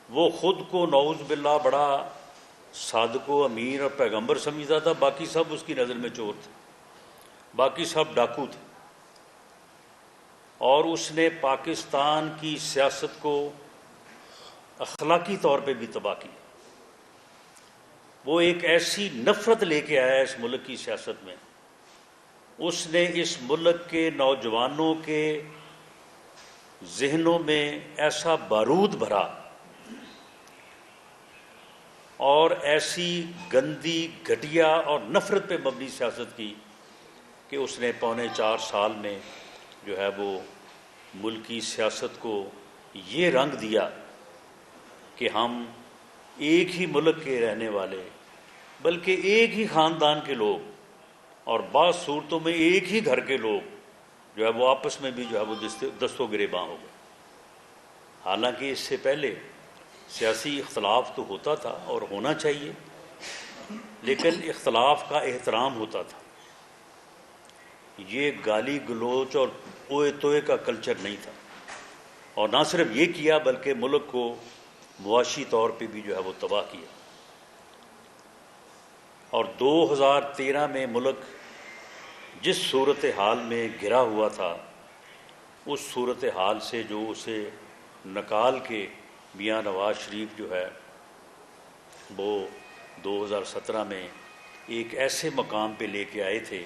وہ خود کو نعوذ باللہ بڑا صادق و امین اور پیغمبر سمجھتا تھا، باقی سب اس کی نظر میں چور تھے، باقی سب ڈاکو تھے، اور اس نے پاکستان کی سیاست کو اخلاقی طور پہ بھی تباہ کیا۔ وہ ایک ایسی نفرت لے کے آیا اس ملک کی سیاست میں، اس نے اس ملک کے نوجوانوں کے ذہنوں میں ایسا بارود بھرا اور ایسی گندی، گھٹیا اور نفرت پہ مبنی سیاست کی کہ اس نے 4.25 سال میں جو ہے وہ ملکی سیاست کو یہ رنگ دیا کہ ہم ایک ہی ملک کے رہنے والے، بلکہ ایک ہی خاندان کے لوگ، اور بعض صورتوں میں ایک ہی گھر کے لوگ جو ہے وہ آپس میں بھی جو ہے وہ دستوں گریباں ہو گئے۔ حالانکہ اس سے پہلے سیاسی اختلاف تو ہوتا تھا اور ہونا چاہیے، لیکن اختلاف کا احترام ہوتا تھا، یہ گالی گلوچ اور اوئے توئے کا کلچر نہیں تھا، اور نہ صرف یہ کیا بلکہ ملک کو معاشی طور پہ بھی جو ہے وہ تباہ کیا۔ اور 2013 میں ملک جس صورتحال میں گھرا ہوا تھا، اس صورتحال سے جو اسے نکال کے میاں نواز شریف جو ہے وہ 2017 میں ایک ایسے مقام پہ لے کے آئے تھے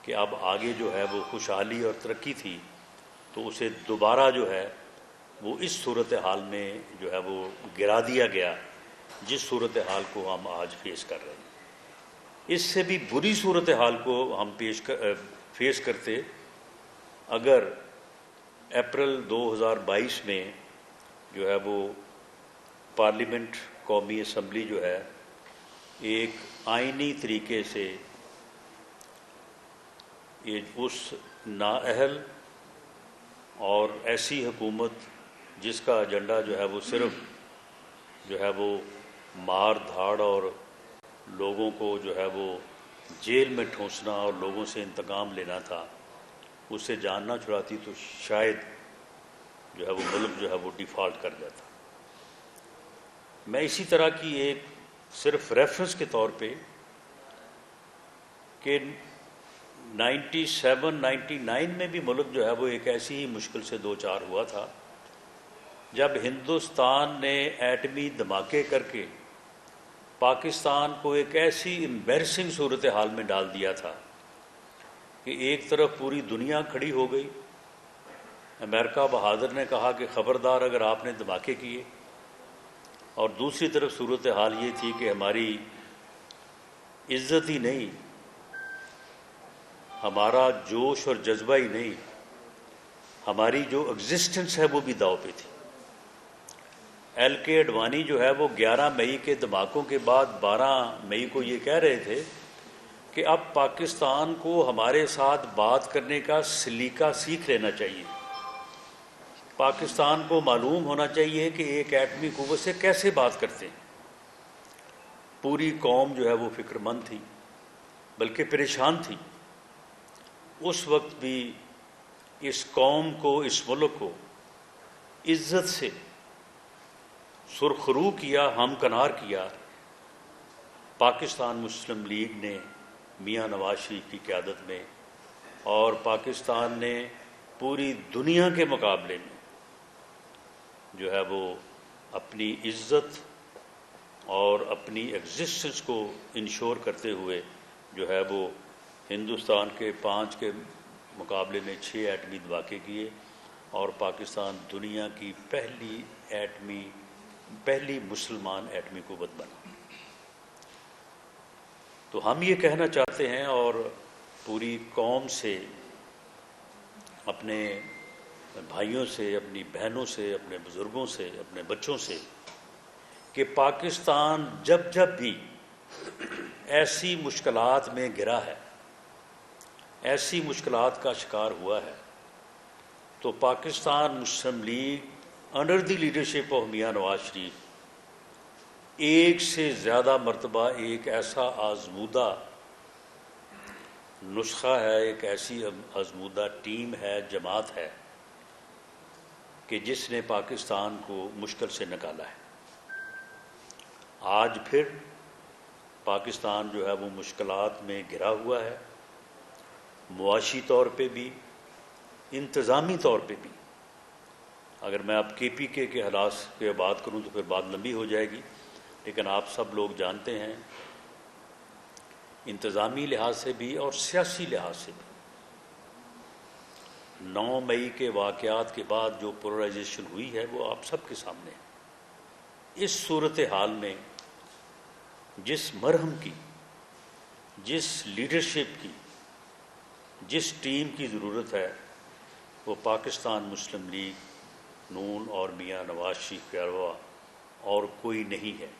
کہ اب آگے جو ہے وہ خوشحالی اور ترقی تھی، تو اسے دوبارہ جو ہے وہ اس صورتحال میں جو ہے وہ گرا دیا گیا جس صورتحال کو ہم آج فیس کر رہے ہیں۔ اس سے بھی بری صورتحال کو ہم فیس کرتے اگر اپریل 2022 میں جو ہے وہ پارلیمنٹ، قومی اسمبلی جو ہے ایک آئینی طریقے سے اس نااہل اور ایسی حکومت جس کا ایجنڈا جو ہے وہ صرف جو ہے وہ مار دھاڑ اور لوگوں کو جو ہے وہ جیل میں ٹھونسنا اور لوگوں سے انتقام لینا تھا، اس سے جان نہ چھڑاتی تو شاید جو ہے وہ ملک جو ہے وہ ڈیفالٹ کر جاتا۔ میں اسی طرح کی ایک صرف ریفرنس کے طور پہ کہ 97-99 میں بھی ملک جو ہے وہ ایک ایسی ہی مشکل سے دوچار ہوا تھا جب ہندوستان نے ایٹمی دھماکے کر کے پاکستان کو ایک ایسی امبیرسنگ صورتحال میں ڈال دیا تھا کہ ایک طرف پوری دنیا کھڑی ہو گئی، امریکہ بہادر نے کہا کہ خبردار اگر آپ نے دھماکے کیے، اور دوسری طرف صورتحال یہ تھی کہ ہماری عزت ہی نہیں، ہمارا جوش اور جذبہ ہی نہیں، ہماری جو ایگزسٹنس ہے وہ بھی داؤ پہ تھی۔ ایل کے اڈوانی جو ہے وہ 11 مئی کے دھماکوں کے بعد 12 مئی کو یہ کہہ رہے تھے کہ اب پاکستان کو ہمارے ساتھ بات کرنے کا سلیقہ سیکھ لینا چاہیے، پاکستان کو معلوم ہونا چاہیے کہ ایک ایٹمی قوت سے کیسے بات کرتے ہیں۔ پوری قوم جو ہے وہ فکر مند تھی، بلکہ پریشان تھی۔ اس وقت بھی اس قوم کو، اس ملک کو عزت سے سرخرو کیا، ہمکنار کیا پاکستان مسلم لیگ نے میاں نواز شریف کی قیادت میں، اور پاکستان نے پوری دنیا کے مقابلے میں جو ہے وہ اپنی عزت اور اپنی ایگزسٹنس کو انشور کرتے ہوئے جو ہے وہ ہندوستان کے 5 کے مقابلے میں 6 ایٹمی دھماکے کیے، اور پاکستان دنیا کی پہلی مسلمان ایٹمی قوت بنا۔ تو ہم یہ کہنا چاہتے ہیں اور پوری قوم سے، اپنے بھائیوں سے، اپنی بہنوں سے، اپنے بزرگوں سے، اپنے بچوں سے، کہ پاکستان جب جب بھی ایسی مشکلات میں گرا ہے، ایسی مشکلات کا شکار ہوا ہے، تو Pakistan Muslim League under the leadership of Mian Nawaz شریف ایک سے زیادہ مرتبہ ایک ایسا آزمودہ نسخہ ہے، ایک ایسی آزمودہ ٹیم ہے، جماعت ہے کہ جس نے پاکستان کو مشکل سے نکالا ہے۔ آج پھر پاکستان جو ہے وہ مشکلات میں گھرا ہوا ہے، معاشی طور پہ بھی، انتظامی طور پہ بھی۔ اگر میں اب کے پی کے حالات کی بات کروں تو پھر بات لمبی ہو جائے گی، لیکن آپ سب لوگ جانتے ہیں انتظامی لحاظ سے بھی اور سیاسی لحاظ سے بھی 9 مئی کے واقعات کے بعد جو پولرائزیشن ہوئی ہے وہ آپ سب کے سامنے ہے۔ اس صورتحال میں جس مرہم کی، جس لیڈرشپ کی، جس ٹیم کی ضرورت ہے وہ پاکستان مسلم لیگ، نون اور میاں نواز شریف کے علاوہ اور کوئی نہیں ہے۔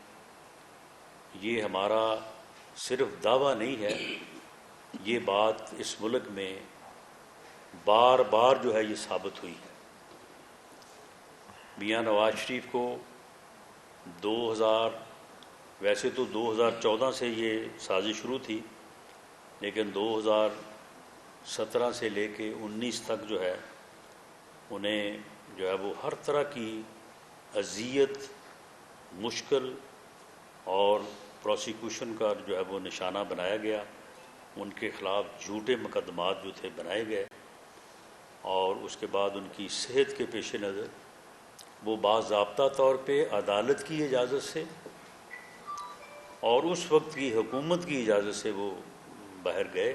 یہ ہمارا صرف دعویٰ نہیں ہے، یہ بات اس ملک میں بار بار جو ہے یہ ثابت ہوئی ہے۔ میاں نواز شریف کو ویسے تو 2014 سے یہ سازش شروع تھی، لیکن 2017 سے لے کے 19 تک جو ہے انہیں جو ہے وہ ہر طرح کی اذیت، مشکل اور پروسیکیوشن کا جو ہے وہ نشانہ بنایا گیا۔ ان کے خلاف جھوٹے مقدمات جو تھے بنائے گئے، اور اس کے بعد ان کی صحت کے پیش نظر وہ باضابطہ طور پہ عدالت کی اجازت سے اور اس وقت کی حکومت کی اجازت سے وہ باہر گئے۔